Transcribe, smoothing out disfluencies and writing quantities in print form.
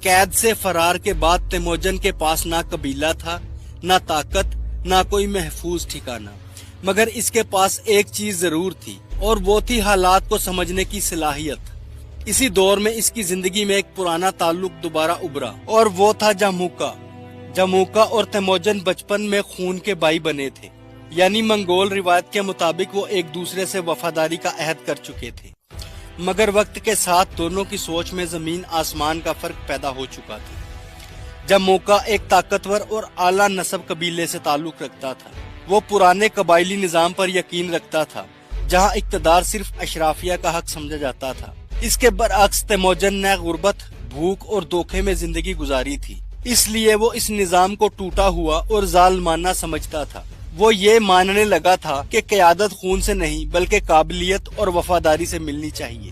कैद से फरार के बाद तेमोजन के पास ना कबीला था, ना ताकत, ना कोई महफूज ठिकाना, मगर इसके पास एक चीज जरूर थी और वो थी हालात को समझने की सलाहियत। इसी दौर में इसकी जिंदगी में एक पुराना ताल्लुक दोबारा उभरा और वो था जमूका। जमूका और तेमोजन बचपन में खून के भाई बने थे, यानी मंगोल रिवायत के मुताबिक वो एक दूसरे से वफादारी का अहद कर चुके थे। मगर वक्त के साथ दोनों की सोच में जमीन आसमान का फर्क पैदा हो चुका था। जमूका एक ताकतवर और आला नस्ब कबीले से ताल्लुक रखता था। वो पुराने कबायली निजाम पर यकीन रखता था, जहां इक्तदार सिर्फ अशराफिया का हक समझा जाता था। इसके बरअक्स तेमोजन ने गुर्बत, भूख और धोखे में जिंदगी गुजारी थी, इसलिए वो इस निजाम को टूटा हुआ और जालिमाना समझता था। वो ये मानने लगा था कि क़यादत खून से नहीं बल्कि काबिलियत और वफादारी से मिलनी चाहिए।